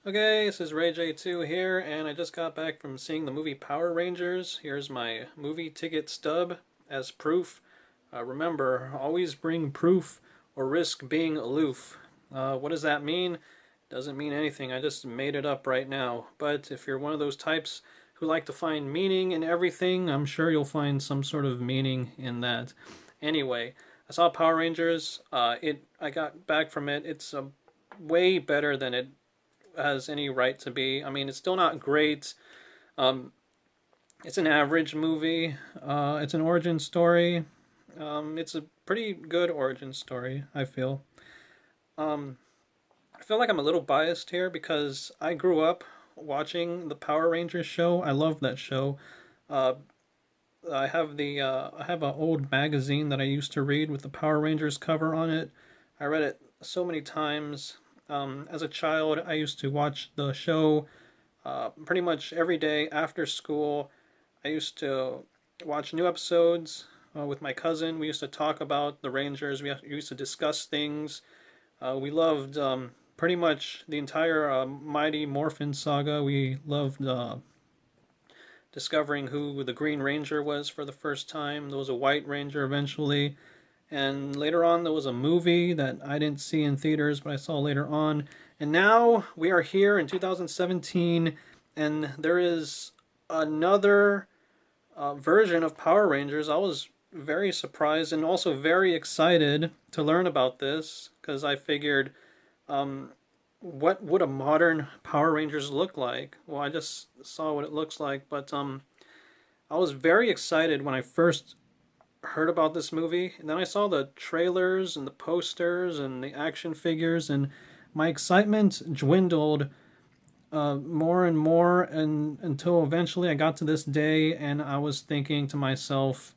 Okay, this is RayJ2 here, and I just got back from seeing the movie Power Rangers. Here's my movie ticket stub as proof. Remember, always bring proof or risk being aloof. What does that mean? Doesn't mean anything, I just made it up right now. But if you're one of those types who like to find meaning in everything, I'm sure you'll find some sort of meaning in that. Anyway, I saw Power Rangers. I got back from it. It's way better than it has any right to be. I mean, it's still not great. Um, it's an average movie. It's an origin story. It's a pretty good origin story, I feel. Um, I feel like I'm a little biased here because I grew up watching the Power Rangers show. I love that show. Uh, I have an old magazine that I used to read with the Power Rangers cover on it. I read it so many times. As a child, I used to watch the show pretty much every day after school. I used to watch new episodes with my cousin. We used to talk about the Rangers. We used to discuss things. We loved pretty much the entire Mighty Morphin saga. We loved discovering who the Green Ranger was for the first time. There was a White Ranger eventually. And later on, there was a movie that I didn't see in theaters, but I saw later on. And now we are here in 2017, and there is another version of Power Rangers. I was very surprised and also very excited to learn about this because I figured, um, what would a modern Power Rangers look like? Well, I just saw what it looks like, but I was very excited when I first heard about this movie, and then I saw the trailers and the posters and the action figures, and my excitement dwindled more and more, and until eventually I got to this day, and I was thinking to myself,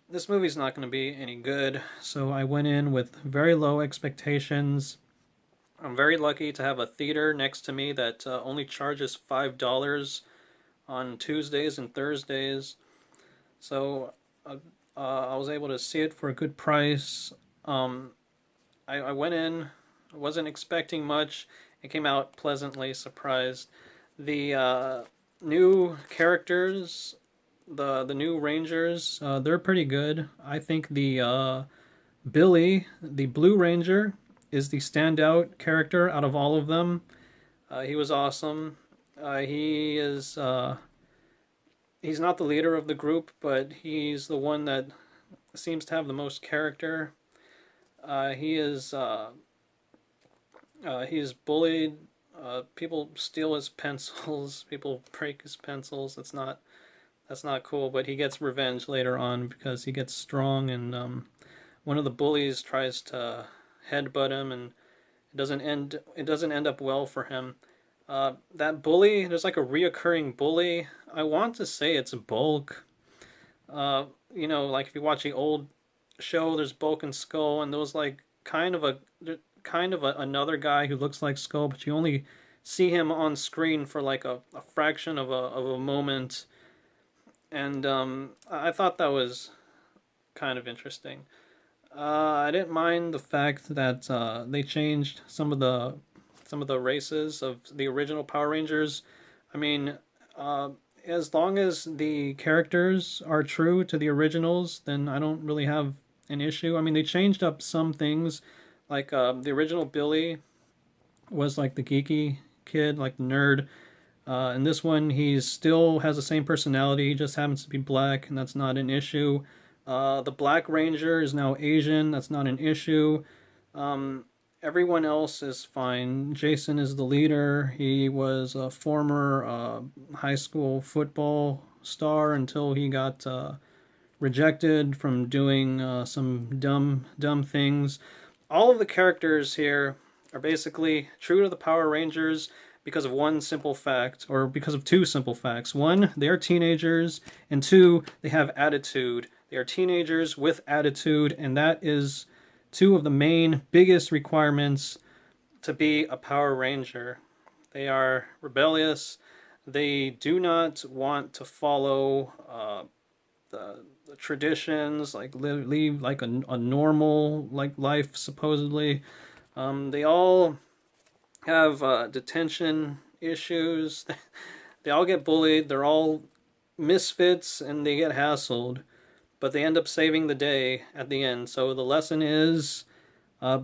this movie's not going to be any good. So I went in with very low expectations. I'm very lucky to have a theater next to me that only charges $5 on Tuesdays and Thursdays. So I was able to see it for a good price. Um, I went in, wasn't expecting much, and came out pleasantly surprised. The new characters, the new Rangers, they're pretty good. I think the Billy, the Blue Ranger, is the standout character out of all of them. He was awesome. He is he's not the leader of the group, but he's the one that seems to have the most character. He is he's bullied. People steal his pencils. People break his pencils. That's not cool. But he gets revenge later on because he gets strong, and one of the bullies tries to headbutt him, and it doesn't end up well for him. That bully, there's like a reoccurring bully. I want to say it's Bulk. Like if you watch the old show, there's Bulk and Skull, and there was like another guy who looks like Skull, but you only see him on screen for like a fraction of a moment, and I thought that was kind of interesting. I didn't mind the fact that they changed some of the races of the original Power Rangers. I mean, uh, as long as the characters are true to the originals, then I don't really have an issue. I mean, they changed up some things, like the original Billy was like the geeky kid, like the nerd. In this one, he still has the same personality, he just happens to be black, and that's not an issue. The Black Ranger is now Asian, that's not an issue. Um, Everyone else is fine. Jason is the leader. He was a former high school football star until he got rejected from doing some dumb things. All of the characters here are basically true to the Power Rangers because of one simple fact, or because of two simple facts. One, they are teenagers, and two, they have attitude. They are teenagers with attitude, and that is two of the main, biggest requirements to be a Power Ranger. They are rebellious. They do not want to follow the traditions, like leave like a normal like life supposedly. They all have detention issues. They all get bullied. They're all misfits and they get hassled, but they end up saving the day at the end. So the lesson is, uh,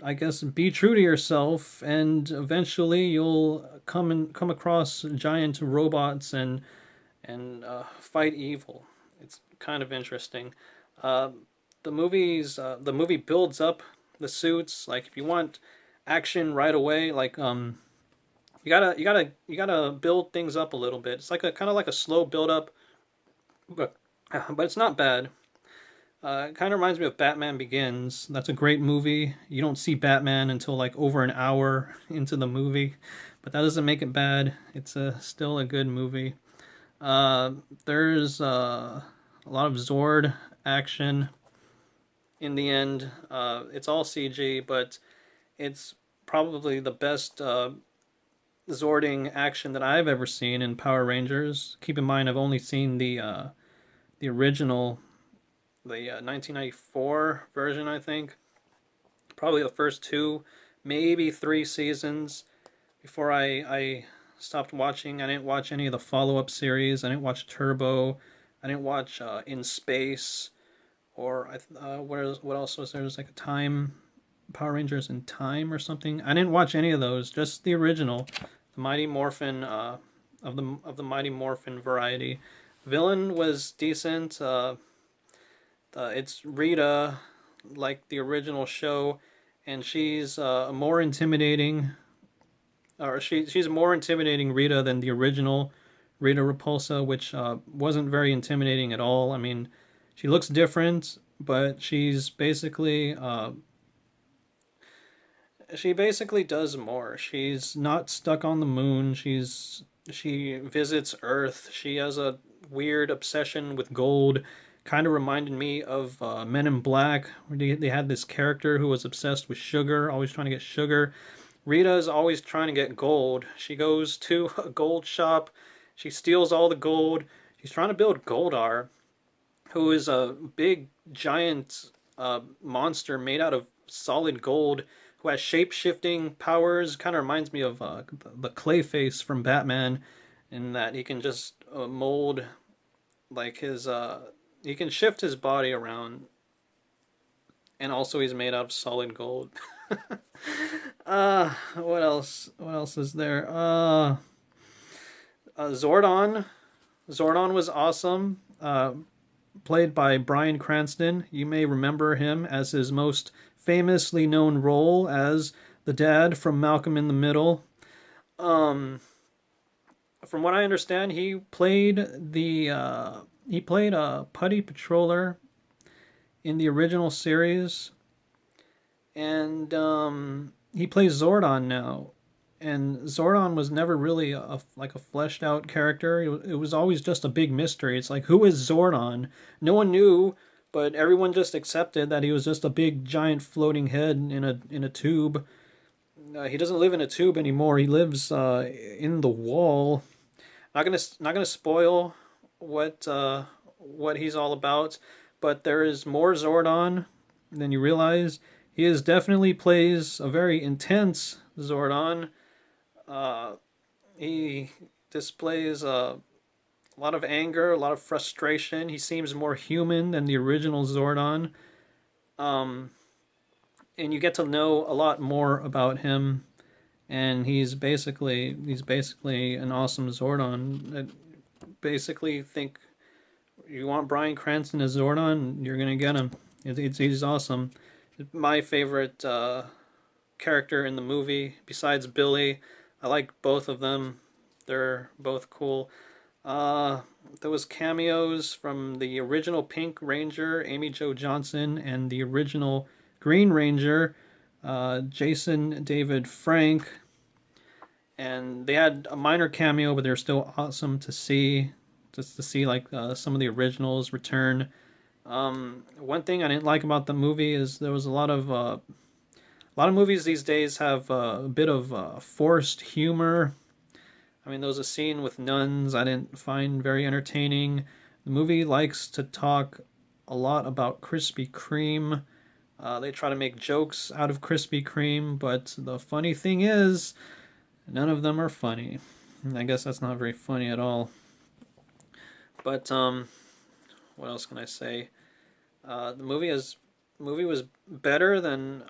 I guess, be true to yourself, and eventually you'll come across giant robots and fight evil. It's kind of interesting. Uh, the movie builds up the suits. Like if you want action right away, like you gotta build things up a little bit. It's like a kind of like a slow build up, but it's not bad. It kind of reminds me of Batman Begins. That's a great movie. You don't see Batman until like over an hour into the movie, but that doesn't make it bad. It's still a good movie. There's a lot of Zord action in the end. It's all CG, but it's probably the best Zording action that I've ever seen in Power Rangers. Keep in mind, I've only seen the original, the 1994 version, I think. Probably the first two, maybe three seasons before I stopped watching. I didn't watch any of the follow-up series. I didn't watch Turbo. I didn't watch In Space, or what else was there? There's like a Time, Power Rangers in Time or something. I didn't watch any of those. Just the original, the Mighty Morphin, of the Mighty Morphin variety. Villain was decent. It's Rita, like the original show, and she's more intimidating, or she's a more intimidating Rita than the original Rita Repulsa, which wasn't very intimidating at all. I mean, she looks different, but she basically does more. She's not stuck on the moon. She visits Earth. She has a weird obsession with gold. Kind of reminded me of Men in Black, where they had this character who was obsessed with sugar, always trying to get sugar. Rita is always trying to get gold. She goes to a gold shop. She steals all the gold. She's trying to build Goldar, who is a big, giant monster made out of solid gold, who has shape-shifting powers. Kind of reminds me of the Clayface from Batman, in that he can just mold, like his... he can shift his body around, and also he's made out of solid gold. What else? What else is there? Zordon. Zordon was awesome. Played by Bryan Cranston. You may remember him as his most famously known role as the dad from Malcolm in the Middle. From what I understand, he played a putty patroller in the original series, and he plays Zordon now. And Zordon was never really like a fleshed out character. It was always just a big mystery. It's like, who is Zordon? No one knew, but everyone just accepted that he was just a big giant floating head in a tube. He doesn't live in a tube anymore. He lives in the wall. Not gonna spoil what he's all about, but there is more Zordon than you realize. He definitely plays a very intense Zordon. He displays a lot of anger, a lot of frustration. He seems more human than the original Zordon. And you get to know a lot more about him, and he's basically an awesome Zordon. I basically think you want Bryan Cranston as Zordon, you're gonna get him. He's awesome. My favorite character in the movie, besides Billy. I like both of them. They're both cool. There was cameos from the original Pink Ranger, Amy Jo Johnson, and the original Green Ranger, Jason David Frank. And they had a minor cameo, but they're still awesome to see. Just to see like some of the originals return. One thing I didn't like about the movie is there was a lot of movies these days have a bit of forced humor. I mean, there was a scene with nuns I didn't find very entertaining. The movie likes to talk a lot about Krispy Kreme. They try to make jokes out of Krispy Kreme, but the funny thing is, none of them are funny. I guess that's not very funny at all. But what else can I say? The movie was better than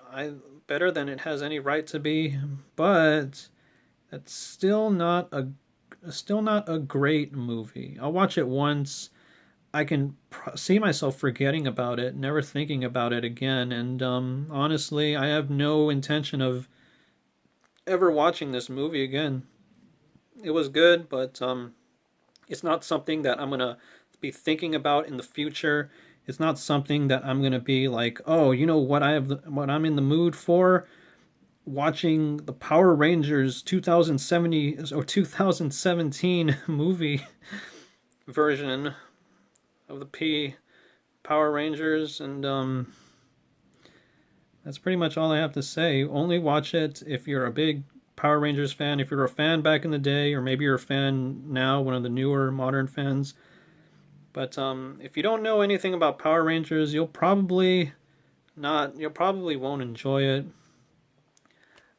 it has any right to be, but it's still not a great movie. I'll watch it once. I can see myself forgetting about it, never thinking about it again, and honestly, I have no intention of ever watching this movie again. It was good, but it's not something that I'm gonna be thinking about in the future. It's not something that I'm gonna be like, oh, you know what what I'm in the mood for? Watching the Power Rangers 2070 or 2017 movie version of the Power Rangers, and that's pretty much all I have to say. Only watch it if you're a big Power Rangers fan, if you're a fan back in the day, or maybe you're a fan now, one of the newer modern fans. But if you don't know anything about Power Rangers, you'll probably won't enjoy it.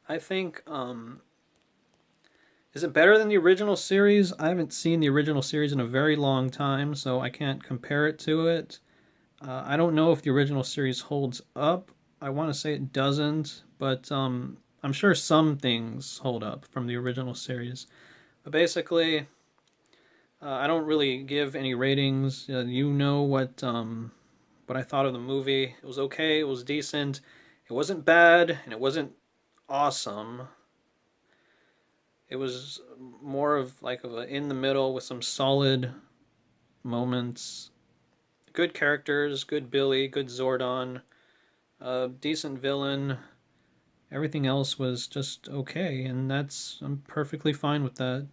I think, is it better than the original series? I haven't seen the original series in a very long time, so I can't compare it to it. I don't know if the original series holds up. I want to say it doesn't, but I'm sure some things hold up from the original series. But basically, I don't really give any ratings. You know what I thought of the movie. It was okay. It was decent. It wasn't bad, and it wasn't awesome. It was more of like of a in the middle with some solid moments. Good characters, good Billy, good Zordon, decent villain. Everything else was just okay, and I'm perfectly fine with that.